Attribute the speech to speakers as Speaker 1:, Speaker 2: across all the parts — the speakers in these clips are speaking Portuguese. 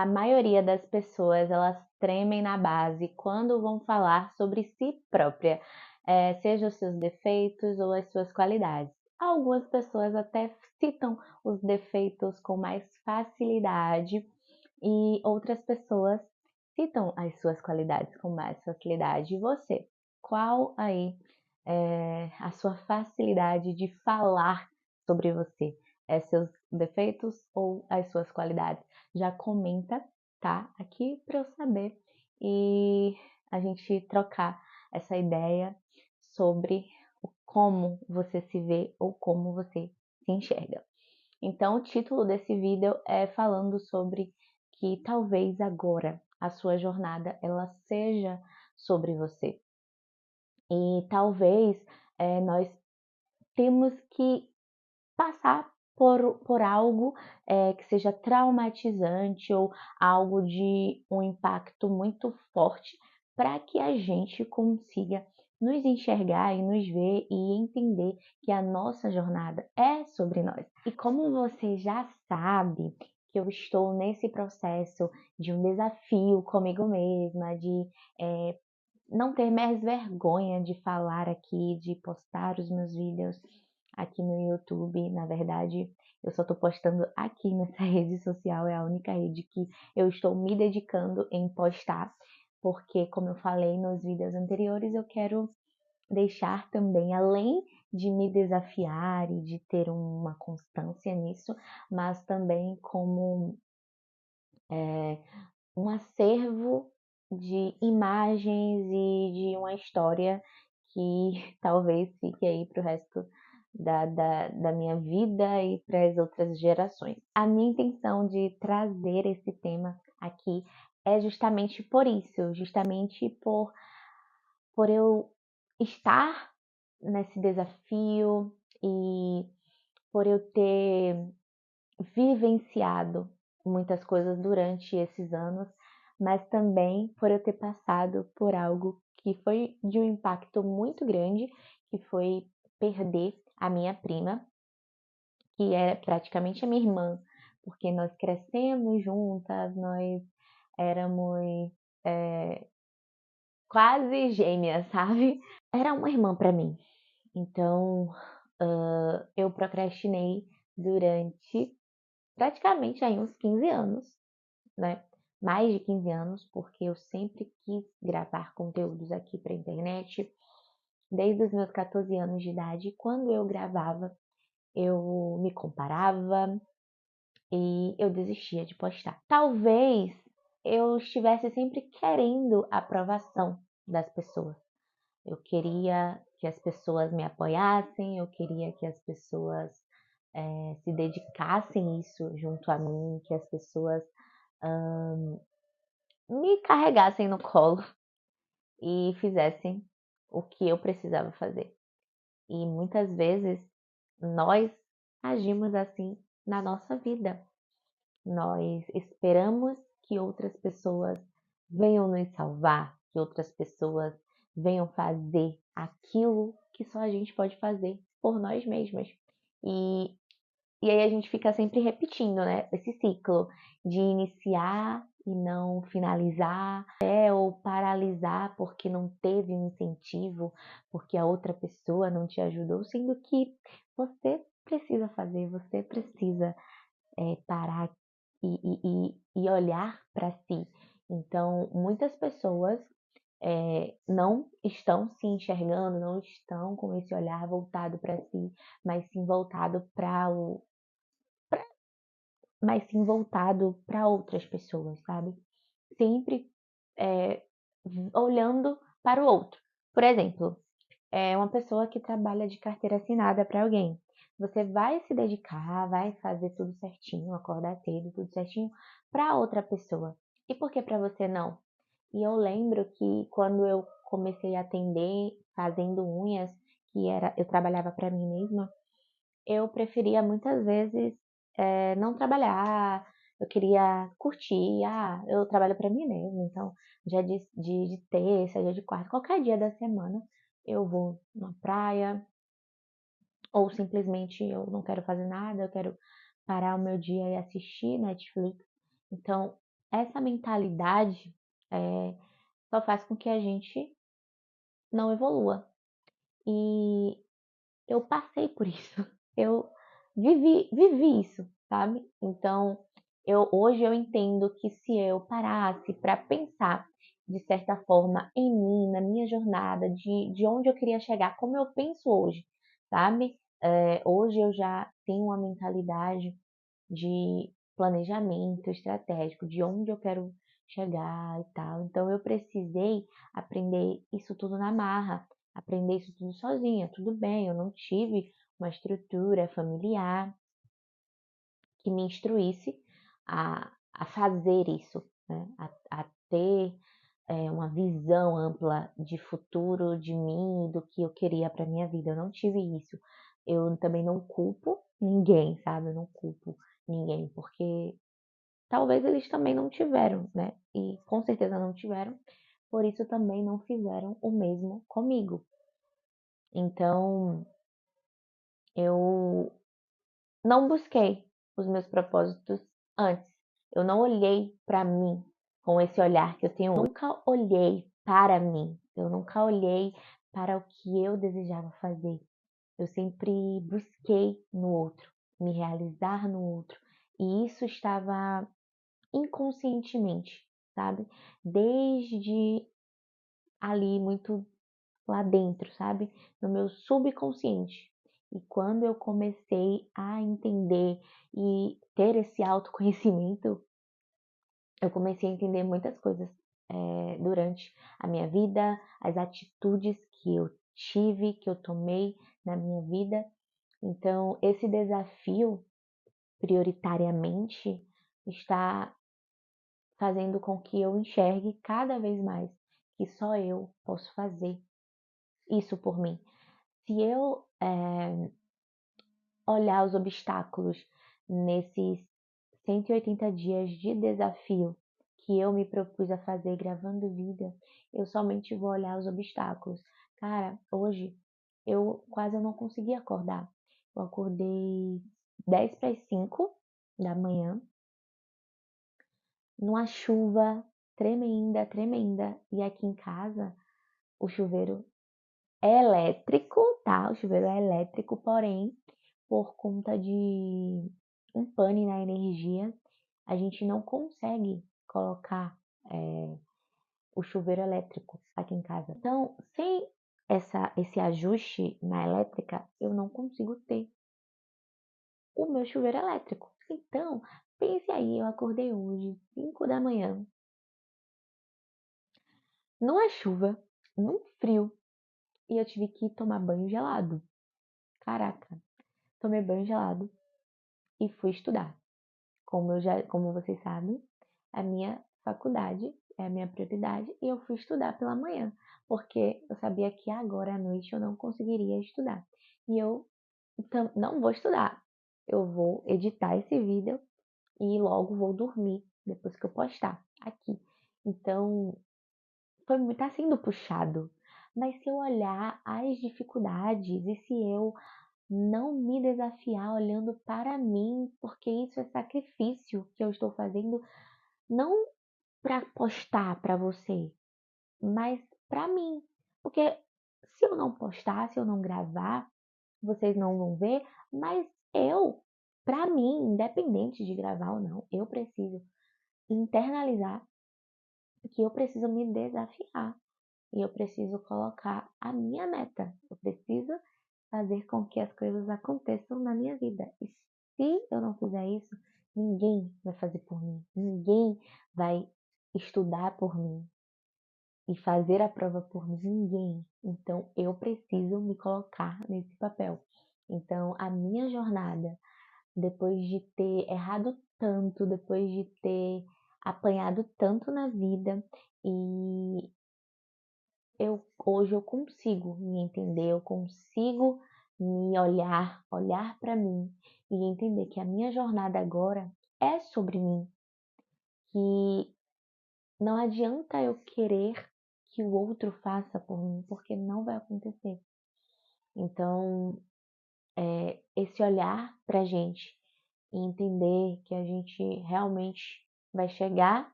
Speaker 1: a maioria das pessoas, elas tremem na base quando vão falar sobre si própria, seja os seus defeitos ou as suas qualidades. Algumas pessoas até citam os defeitos com mais facilidade e outras pessoas citam as suas qualidades com mais facilidade. E você? Qual aí é a sua facilidade de falar sobre você? É seus defeitos ou as suas qualidades? Já comenta, tá? Aqui para eu saber e a gente trocar essa ideia sobre como você se vê ou como você se enxerga. Então, o título desse vídeo é falando sobre que talvez agora a sua jornada ela seja sobre você. E talvez nós temos que passar por algo que seja traumatizante ou algo de um impacto muito forte para que a gente consiga nos enxergar e nos ver e entender que a nossa jornada é sobre nós. E como você já sabe que eu estou nesse processo de um desafio comigo mesma, de não ter mais vergonha de falar aqui, de postar os meus vídeos aqui no YouTube. Na verdade, eu só estou postando aqui nessa rede social, é a única rede que eu estou me dedicando em postar, porque, como eu falei nos vídeos anteriores, eu quero deixar também, além de me desafiar e de ter uma constância nisso, mas também como um acervo de imagens e de uma história que talvez fique aí para o resto da minha vida e para as outras gerações. A minha intenção de trazer esse tema aqui é justamente por isso, justamente por eu estar nesse desafio e por eu ter vivenciado muitas coisas durante esses anos, mas também por eu ter passado por algo que foi de um impacto muito grande, que foi perder a minha prima, que é praticamente a minha irmã, porque nós crescemos juntas, nós éramos quase gêmeas, sabe? Era uma irmã para mim. Então, eu procrastinei durante praticamente aí uns 15 anos, né? Mais de 15 anos, porque eu sempre quis gravar conteúdos aqui para a internet, desde os meus 14 anos de idade. Quando eu gravava, eu me comparava e eu desistia de postar. Talvez eu estivesse sempre querendo a aprovação das pessoas. Eu queria que as pessoas me apoiassem, eu queria que as pessoas se dedicassem isso junto a mim, que as pessoas me carregassem no colo e fizessem o que eu precisava fazer. E muitas vezes nós agimos assim na nossa vida. Nós esperamos que outras pessoas venham nos salvar, que outras pessoas venham fazer aquilo que só a gente pode fazer por nós mesmas. E E aí a gente fica sempre repetindo, né? Esse ciclo de iniciar e não finalizar, ou paralisar porque não teve um incentivo, porque a outra pessoa não te ajudou, sendo que você precisa fazer, você precisa parar e olhar para si. Então, muitas pessoas não estão se enxergando, não estão com esse olhar voltado para si, mas sim voltado para mas sim voltado para outras pessoas, sabe? Sempre é, olhando para o outro. Por exemplo, uma pessoa que trabalha de carteira assinada para alguém. Você vai se dedicar, vai fazer tudo certinho, acordar cedo, tudo certinho para outra pessoa. E por que para você não? E eu lembro que quando eu comecei a atender fazendo unhas, eu trabalhava para mim mesma, eu preferia muitas vezes não trabalhar, eu queria curtir, eu trabalho para mim mesmo, então dia de terça, dia de quarta, qualquer dia da semana eu vou na praia, ou simplesmente eu não quero fazer nada, eu quero parar o meu dia e assistir Netflix. Então, essa mentalidade só faz com que a gente não evolua. E eu passei por isso. Eu vivi isso, sabe? Então, hoje eu entendo que se eu parasse para pensar de certa forma em mim, na minha jornada, de onde eu queria chegar, como eu penso hoje, sabe? Hoje eu já tenho uma mentalidade de planejamento estratégico, de onde eu quero chegar e tal. Então eu precisei aprender isso tudo na marra, aprender isso tudo sozinha. Tudo bem, eu não tive uma estrutura familiar que me instruísse a fazer isso, né? A ter uma visão ampla de futuro de mim, do que eu queria para minha vida. Eu não tive isso. Eu também não culpo ninguém, sabe? Eu não culpo ninguém, porque talvez eles também não tiveram, né? E com certeza não tiveram, por isso também não fizeram o mesmo comigo. Então, eu não busquei os meus propósitos antes. Eu não olhei para mim com esse olhar que eu tenho. Eu nunca olhei para mim. Eu nunca olhei para o que eu desejava fazer. Eu sempre busquei no outro, me realizar no outro. E isso estava inconscientemente, sabe? Desde ali, muito lá dentro, sabe? No meu subconsciente. E quando eu comecei a entender e ter esse autoconhecimento, eu comecei a entender muitas coisas durante a minha vida, as atitudes que eu tive, que eu tomei na minha vida. Então, esse desafio, prioritariamente, está fazendo com que eu enxergue cada vez mais que só eu posso fazer isso por mim. Se eu olhar os obstáculos nesses 180 dias de desafio que eu me propus a fazer gravando vídeo, eu somente vou olhar os obstáculos. Cara, hoje eu quase não consegui acordar. Eu acordei 10 para as 5 da manhã, numa chuva tremenda, tremenda. E aqui em casa, o chuveiro é elétrico, tá? O chuveiro é elétrico, porém, por conta de um pane na energia, a gente não consegue colocar o chuveiro elétrico aqui em casa. Então, sem esse ajuste na elétrica, eu não consigo ter o meu chuveiro elétrico. Então, pense aí, eu acordei hoje, 5 da manhã, numa chuva, num frio, e eu tive que tomar banho gelado. Caraca, tomei banho gelado e fui estudar. Como vocês sabem, a minha faculdade é a minha prioridade e eu fui estudar pela manhã, porque eu sabia que agora à noite eu não conseguiria estudar. E eu então, não vou estudar. Eu vou editar esse vídeo e logo vou dormir depois que eu postar aqui. Então, tá sendo puxado. Mas se eu olhar as dificuldades e se eu não me desafiar olhando para mim, porque isso é sacrifício que eu estou fazendo, não para postar para você, mas para mim. Porque se eu não postar, se eu não gravar, vocês não vão ver, mas para mim, independente de gravar ou não, eu preciso internalizar que eu preciso me desafiar e eu preciso colocar a minha meta. Eu preciso fazer com que as coisas aconteçam na minha vida. E se eu não fizer isso, ninguém vai fazer por mim. Ninguém vai estudar por mim e fazer a prova por mim. Ninguém. Então eu preciso me colocar nesse papel. Então a minha jornada, depois de ter errado tanto, depois de ter apanhado tanto na vida, e hoje eu consigo me entender, eu consigo me olhar para mim e entender que a minha jornada agora é sobre mim, que não adianta eu querer que o outro faça por mim, porque não vai acontecer. Então, esse olhar pra gente e entender que a gente realmente vai chegar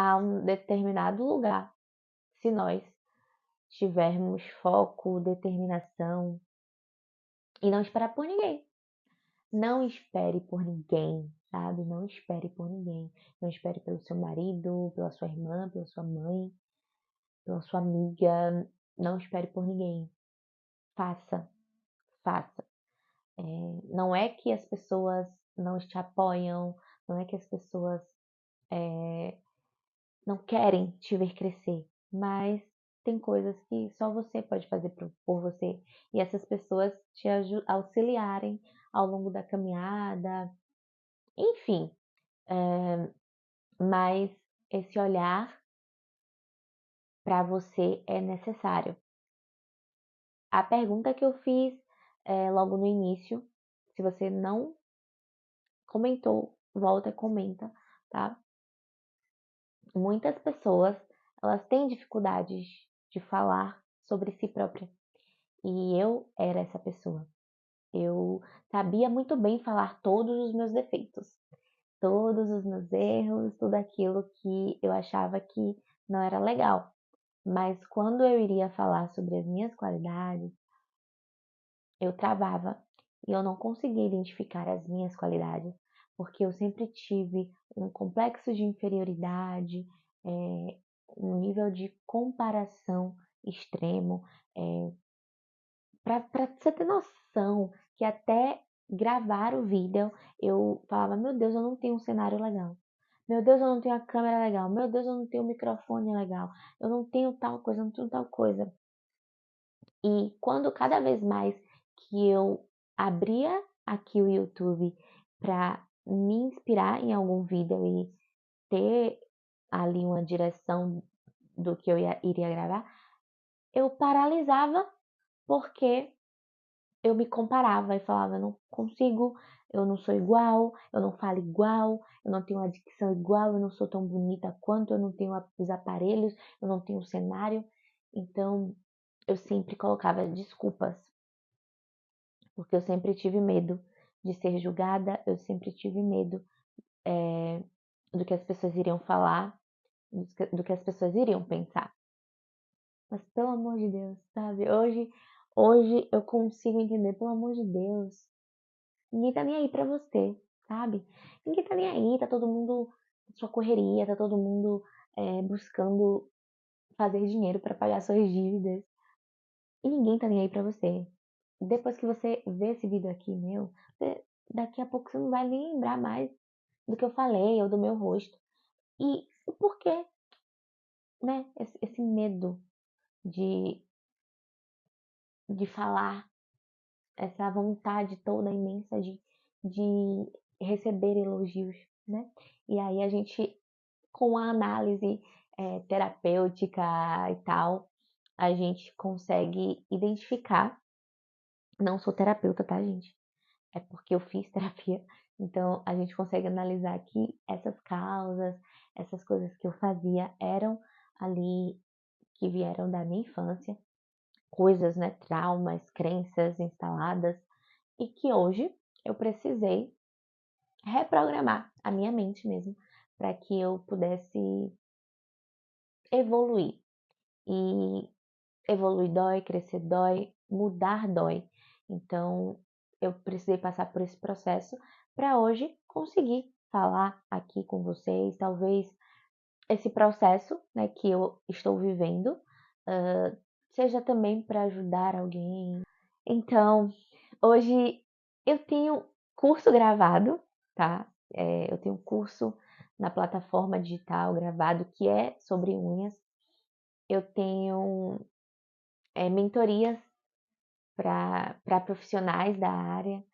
Speaker 1: a um determinado lugar, se nós tivermos foco, determinação e não esperar por ninguém. Não espere por ninguém, sabe? Não espere por ninguém. Não espere pelo seu marido, pela sua irmã, pela sua mãe, pela sua amiga. Não espere por ninguém. Faça, faça. Não é que as pessoas não te apoiam, não é que as pessoas não querem te ver crescer, mas tem coisas que só você pode fazer por você. E essas pessoas te auxiliarem ao longo da caminhada, enfim. Mas esse olhar para você é necessário. A pergunta que eu fiz logo no início, se você não comentou, volta e comenta, tá? Muitas pessoas, elas têm dificuldades de falar sobre si própria. E eu era essa pessoa. Eu sabia muito bem falar todos os meus defeitos, todos os meus erros, tudo aquilo que eu achava que não era legal. Mas quando eu iria falar sobre as minhas qualidades, eu travava e eu não conseguia identificar as minhas qualidades, porque eu sempre tive um complexo de inferioridade, um nível de comparação extremo. Para você ter noção que até gravar o vídeo eu falava: meu Deus, eu não tenho um cenário legal. Meu Deus, eu não tenho a câmera legal. Meu Deus, eu não tenho um microfone legal. Eu não tenho tal coisa, eu não tenho tal coisa. E quando cada vez mais que eu abria aqui o YouTube para me inspirar em algum vídeo e ter ali uma direção do que eu iria gravar, eu paralisava porque eu me comparava e falava: eu não consigo, eu não sou igual, eu não falo igual, eu não tenho uma dicção igual, eu não sou tão bonita quanto, eu não tenho os aparelhos, eu não tenho o cenário. Então, eu sempre colocava desculpas, porque eu sempre tive medo de ser julgada, eu sempre tive medo do que as pessoas iriam falar, do que as pessoas iriam pensar. Mas pelo amor de Deus, sabe? Hoje eu consigo entender, pelo amor de Deus. Ninguém tá nem aí pra você, sabe? Ninguém tá nem aí, tá todo mundo na sua correria, tá todo mundo buscando fazer dinheiro pra pagar suas dívidas. E ninguém tá nem aí pra você. Depois que você vê esse vídeo aqui, daqui a pouco você não vai nem lembrar mais do que eu falei ou do meu rosto. E o porquê, né? Esse medo de, de falar, essa vontade toda imensa de receber elogios, né? E aí a gente, com a análise terapêutica e tal, a gente consegue identificar. Não sou terapeuta, tá, gente? É porque eu fiz terapia. Então a gente consegue analisar que essas causas, essas coisas que eu fazia eram ali que vieram da minha infância, coisas, né, traumas, crenças instaladas e que hoje eu precisei reprogramar a minha mente mesmo para que eu pudesse evoluir. E evoluir dói, crescer dói, mudar dói. Então, eu precisei passar por esse processo para hoje conseguir falar aqui com vocês. Talvez esse processo, né, que eu estou vivendo seja também para ajudar alguém. Então, hoje eu tenho curso gravado, tá? Eu tenho um curso na plataforma digital gravado que é sobre unhas. Eu tenho mentorias para profissionais da área.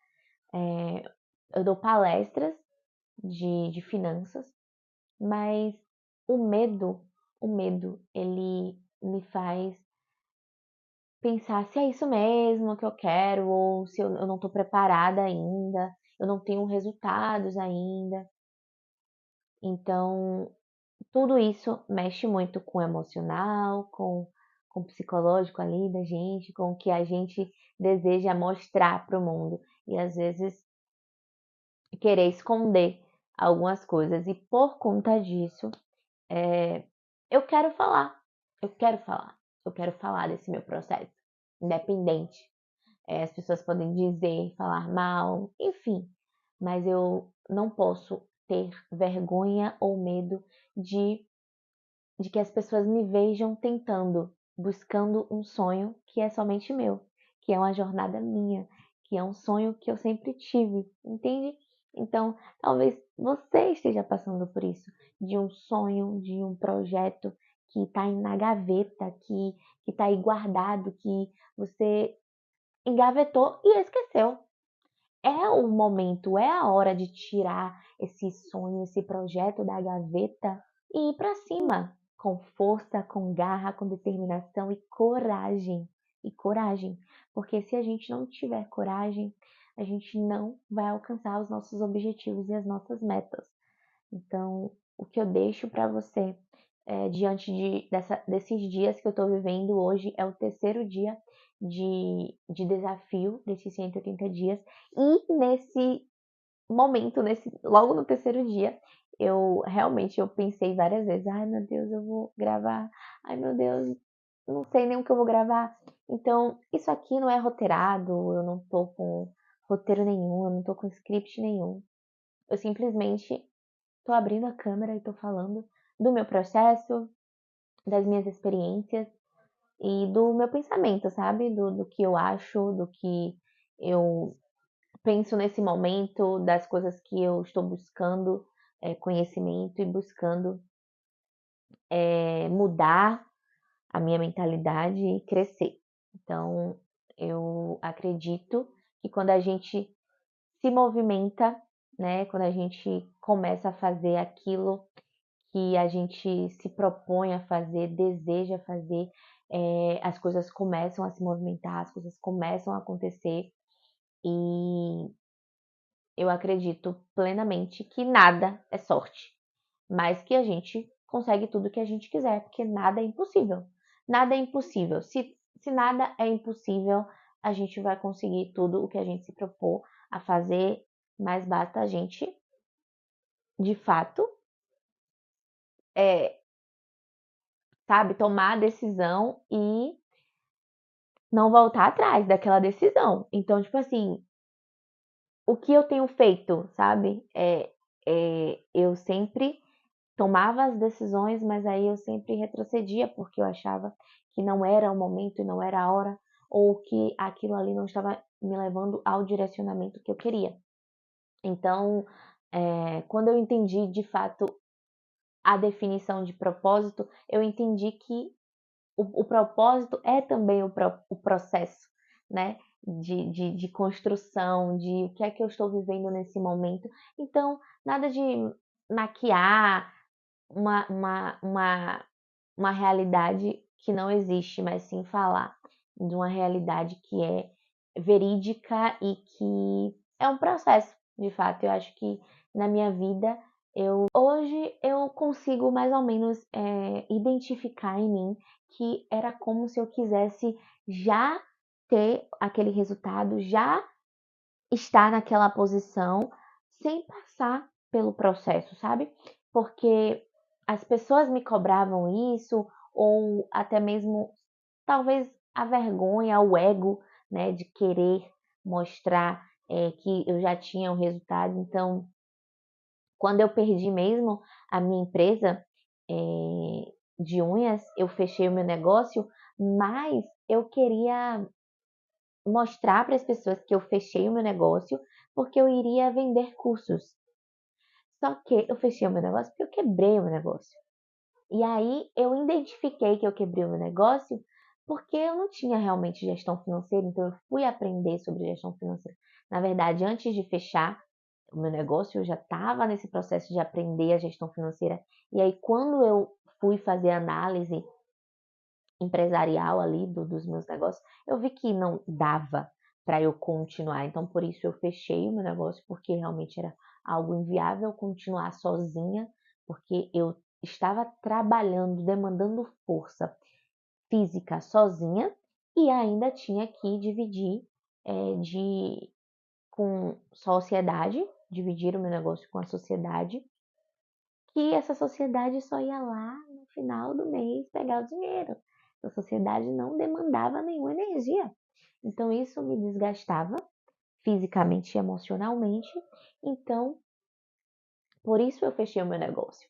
Speaker 1: Eu dou palestras de finanças, mas o medo, ele me faz pensar se é isso mesmo que eu quero, ou se eu não estou preparada ainda, eu não tenho resultados ainda. Então, tudo isso mexe muito com o emocional, com o psicológico ali da gente, com o que a gente deseja mostrar para o mundo. E às vezes querer esconder algumas coisas. E por conta disso, eu quero falar, eu quero falar, eu quero falar desse meu processo, independente. As pessoas podem dizer, falar mal, enfim, mas eu não posso ter vergonha ou medo de, de que as pessoas me vejam tentando, buscando um sonho que é somente meu, que é uma jornada minha, que é um sonho que eu sempre tive, entende? Então, talvez você esteja passando por isso, de um sonho, de um projeto que está na gaveta, que está aí guardado, que você engavetou e esqueceu. É o momento, é a hora de tirar esse sonho, esse projeto da gaveta e ir para cima, com força, com garra, com determinação e coragem. E coragem, porque se a gente não tiver coragem, a gente não vai alcançar os nossos objetivos e as nossas metas. Então, o que eu deixo para você diante desses dias que eu estou vivendo hoje é o terceiro dia de desafio desses 180 dias. E nesse momento, logo no terceiro dia, eu pensei várias vezes, ai meu Deus, eu vou gravar, ai meu Deus, não sei nem o que eu vou gravar. Então, isso aqui não é roteirado, eu não tô com roteiro nenhum, eu não tô com script nenhum. Eu simplesmente tô abrindo a câmera e tô falando do meu processo, das minhas experiências e do meu pensamento, sabe? Do que eu acho, do que eu penso nesse momento, das coisas que eu estou buscando conhecimento e buscando mudar a minha mentalidade e crescer. Então, eu acredito que quando a gente se movimenta, né, quando a gente começa a fazer aquilo que a gente se propõe a fazer, deseja fazer, as coisas começam a se movimentar, as coisas começam a acontecer e eu acredito plenamente que nada é sorte, mas que a gente consegue tudo que a gente quiser, porque nada é impossível. Nada é impossível. Se nada é impossível, a gente vai conseguir tudo o que a gente se propor a fazer, mas basta a gente, de fato, é, sabe, tomar a decisão e não voltar atrás daquela decisão. Então, tipo assim, o que eu tenho feito, sabe? Eu sempre tomava as decisões, mas aí eu sempre retrocedia porque eu achava que não era o momento e não era a hora, ou que aquilo ali não estava me levando ao direcionamento que eu queria. Então, quando eu entendi de fato a definição de propósito, eu entendi que o propósito é também o processo, né? De construção, de o que é que eu estou vivendo nesse momento. Então, nada de maquiar uma, uma, uma, uma realidade que não existe, mas sim falar de uma realidade que é verídica e que é um processo, de fato. Eu acho que na minha vida, hoje eu consigo mais ou menos identificar em mim que era como se eu quisesse já ter aquele resultado, já estar naquela posição sem passar pelo processo, sabe? Porque as pessoas me cobravam isso, ou até mesmo talvez a vergonha, o ego, né, de querer mostrar que eu já tinha o resultado. Então, quando eu perdi mesmo a minha empresa de unhas, eu fechei o meu negócio, mas eu queria mostrar para as pessoas que eu fechei o meu negócio porque eu iria vender cursos. Só que eu fechei o meu negócio porque eu quebrei o meu negócio. E aí eu identifiquei que eu quebrei o meu negócio porque eu não tinha realmente gestão financeira, então eu fui aprender sobre gestão financeira. Na verdade, antes de fechar o meu negócio, eu já estava nesse processo de aprender a gestão financeira. E aí, quando eu fui fazer análise empresarial ali dos meus negócios, eu vi que não dava para eu continuar. Então, por isso eu fechei o meu negócio, porque realmente era algo inviável continuar sozinha, porque eu estava trabalhando, demandando força física sozinha e ainda tinha que dividir com sociedade, dividir o meu negócio com a sociedade que essa sociedade só ia lá no final do mês pegar o dinheiro. A sociedade não demandava nenhuma energia. Então isso me desgastava fisicamente e emocionalmente. Então, por isso eu fechei o meu negócio.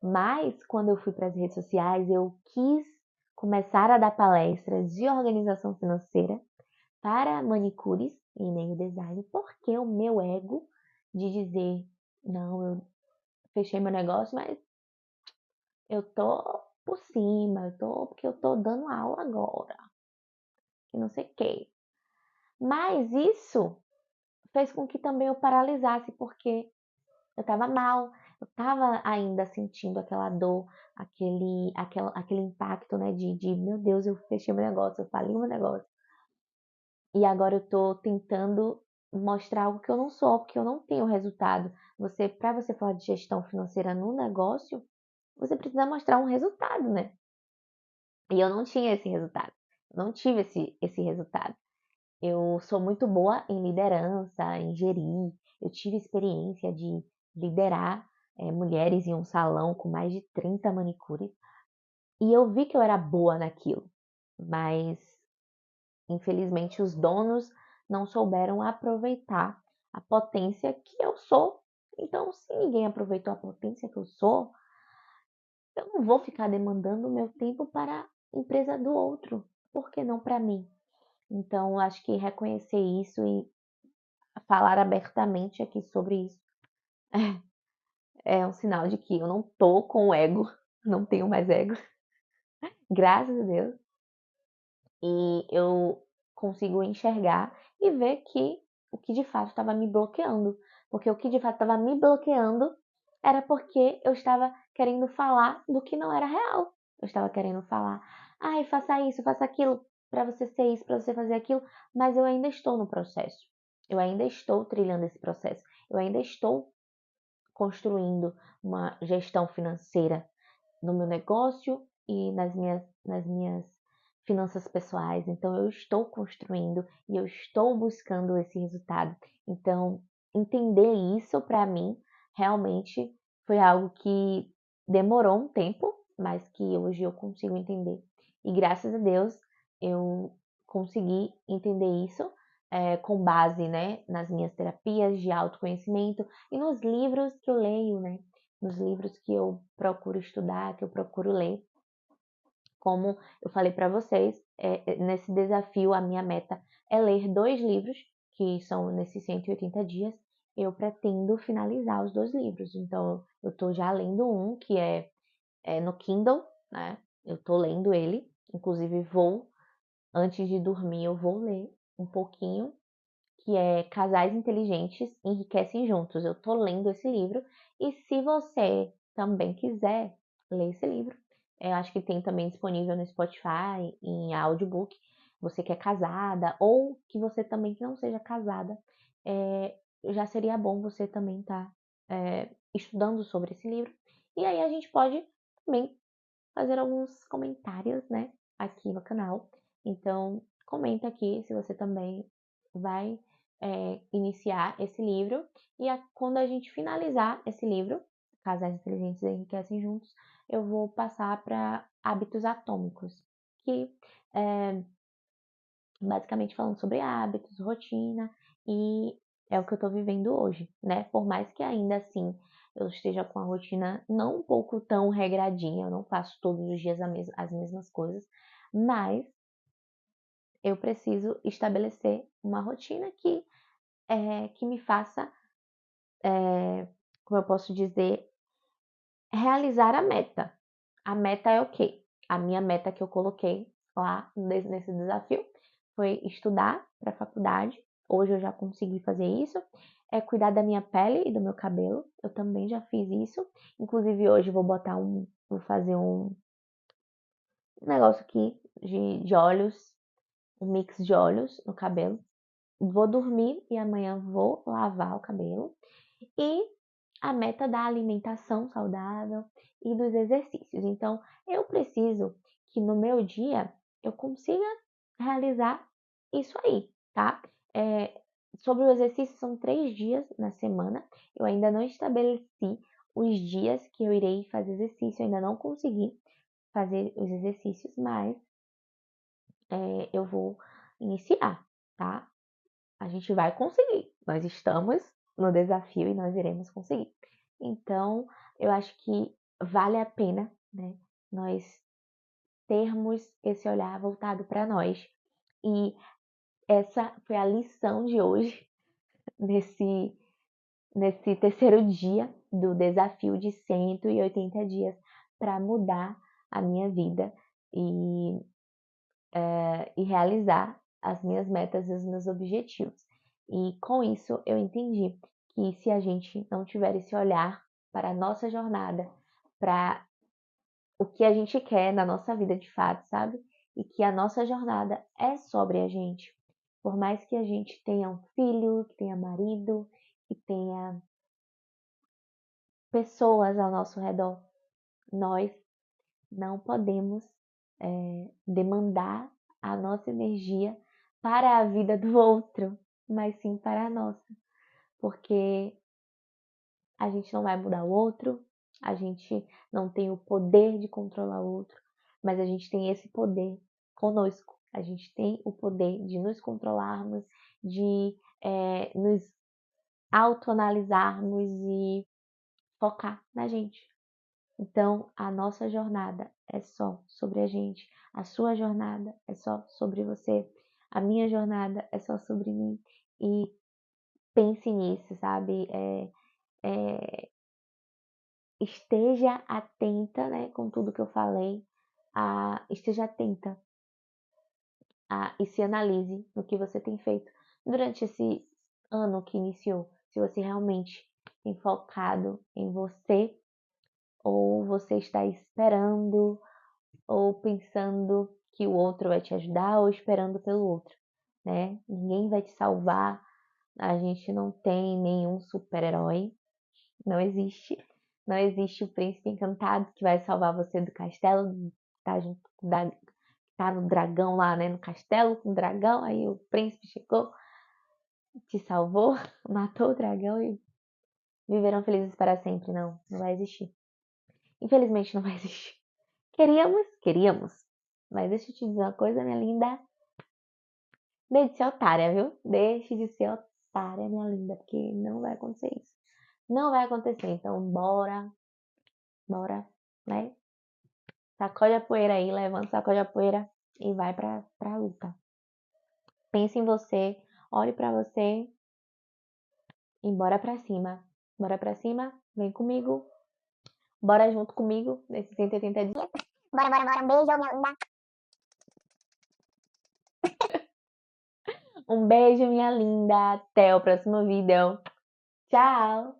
Speaker 1: Mas quando eu fui para as redes sociais, eu quis começar a dar palestras de organização financeira para manicures e nail design, porque o meu ego de dizer, não, eu fechei meu negócio, mas eu tô por cima, porque eu tô dando aula agora, e não sei o quê. Mas isso fez com que também eu paralisasse, porque eu tava mal, eu tava ainda sentindo aquela dor, aquele impacto, né, de meu Deus, eu fechei meu negócio, eu falei meu negócio. E agora eu tô tentando mostrar algo que eu não sou, porque eu não tenho resultado. Para você falar de gestão financeira no negócio, você precisa mostrar um resultado, né? E eu não tinha esse resultado. Não tive esse resultado. Eu sou muito boa em liderança, em gerir. Eu tive experiência de liderar mulheres em um salão com mais de 30 manicures. E eu vi que eu era boa naquilo. Mas, infelizmente, os donos não souberam aproveitar a potência que eu sou. Então, se ninguém aproveitou a potência que eu sou, eu não vou ficar demandando o meu tempo para a empresa do outro. Por que não para mim? Então, acho que reconhecer isso e falar abertamente aqui sobre isso é um sinal de que eu não tô com ego, não tenho mais ego, graças a Deus. E eu consigo enxergar e ver que o que de fato estava me bloqueando. Porque o que de fato estava me bloqueando era porque eu estava querendo falar do que não era real. Eu estava querendo falar, ai, faça isso, faça aquilo, para você ser isso, para você fazer aquilo, mas eu ainda estou no processo. Eu ainda estou trilhando esse processo. Eu ainda estou construindo uma gestão financeira no meu negócio e nas minhas finanças pessoais. Então, eu estou construindo e eu estou buscando esse resultado. Então, entender isso para mim realmente foi algo que demorou um tempo, mas que hoje eu consigo entender. E graças a Deus eu consegui entender isso com base, né, nas minhas terapias de autoconhecimento e nos livros que eu leio, né, nos livros que eu procuro estudar, que eu procuro ler. Como eu falei para vocês, nesse desafio a minha meta é ler 2 livros, que são nesses 180 dias. Eu pretendo finalizar os 2 livros. Então, eu estou já lendo um que é no Kindle, né? Eu estou lendo ele. Inclusive, antes de dormir, eu vou ler um pouquinho, que é Casais Inteligentes Enriquecem Juntos. Eu tô lendo esse livro e se você também quiser ler esse livro, eu acho que tem também disponível no Spotify, em audiobook. Você que é casada ou que você também que não seja casada, já seria bom você também estar estudando sobre esse livro. E aí a gente pode também fazer alguns comentários, né, aqui no canal. Então, comenta aqui se você também vai iniciar esse livro. E quando a gente finalizar esse livro, Casais Inteligentes Enriquecem Juntos, eu vou passar para Hábitos Atômicos, que é basicamente falando sobre hábitos, rotina, e é o que eu tô vivendo hoje, né? Por mais que ainda assim eu esteja com a rotina não um pouco tão regradinha, eu não faço todos os dias as mesmas coisas, mas eu preciso estabelecer uma rotina que me faça, como eu posso dizer, realizar a meta. A meta é o quê? A minha meta que eu coloquei lá nesse desafio foi estudar para a faculdade. Hoje eu já consegui fazer isso. É cuidar da minha pele e do meu cabelo. Eu também já fiz isso. Inclusive hoje eu vou fazer um negócio aqui de óleos, um mix de óleos no cabelo. Vou dormir e amanhã vou lavar o cabelo. E a meta da alimentação saudável e dos exercícios. Então, eu preciso que no meu dia eu consiga realizar isso aí, tá? Sobre o exercício, são 3 dias na semana. Eu ainda não estabeleci os dias que eu irei fazer exercício. Eu ainda não consegui fazer os exercícios, mas eu vou iniciar, tá? A gente vai conseguir. Nós estamos no desafio e nós iremos conseguir. Então, eu acho que vale a pena, né, nós termos esse olhar voltado para nós. E essa foi a lição de hoje, nesse terceiro dia do desafio de 180 dias para mudar a minha vida e, e realizar as minhas metas e os meus objetivos. E com isso eu entendi que se a gente não tiver esse olhar para a nossa jornada, para o que a gente quer na nossa vida de fato, sabe? E que a nossa jornada é sobre a gente. Por mais que a gente tenha um filho, que tenha marido, que tenha pessoas ao nosso redor, nós não podemos demandar a nossa energia para a vida do outro, mas sim para a nossa. Porque a gente não vai mudar o outro, a gente não tem o poder de controlar o outro, mas a gente tem esse poder conosco. A gente tem o poder de nos controlarmos, de nos autoanalisarmos e focar na gente. Então, a nossa jornada é só sobre a gente, a sua jornada é só sobre você, a minha jornada é só sobre mim. E pense nisso, sabe? Esteja atenta, né, com tudo que eu falei, esteja atenta e se analise no que você tem feito durante esse ano que iniciou. Se você realmente tem focado em você, ou você está esperando, ou pensando que o outro vai te ajudar, ou esperando pelo outro, né? Ninguém vai te salvar, a gente não tem nenhum super-herói, não existe. Não existe o príncipe encantado que vai salvar você do castelo, tá junto tá no dragão lá, né? No castelo com o dragão, aí o príncipe chegou, te salvou, matou o dragão e viverão felizes para sempre. Não, não vai existir. Infelizmente não vai existir. Queríamos. Mas deixa eu te dizer uma coisa, minha linda. Deixe de ser otária, viu? Deixe de ser otária, minha linda, porque não vai acontecer isso. Não vai acontecer. Então, bora, né? Sacode a poeira aí, levanta, sacode a poeira e vai pra luta. Pense em você, olhe pra você e bora pra cima. Bora pra cima, vem comigo, bora junto comigo nesses 180 dias.
Speaker 2: Bora. Um beijo, minha linda.
Speaker 1: Um beijo, minha linda. Até o próximo vídeo. Tchau!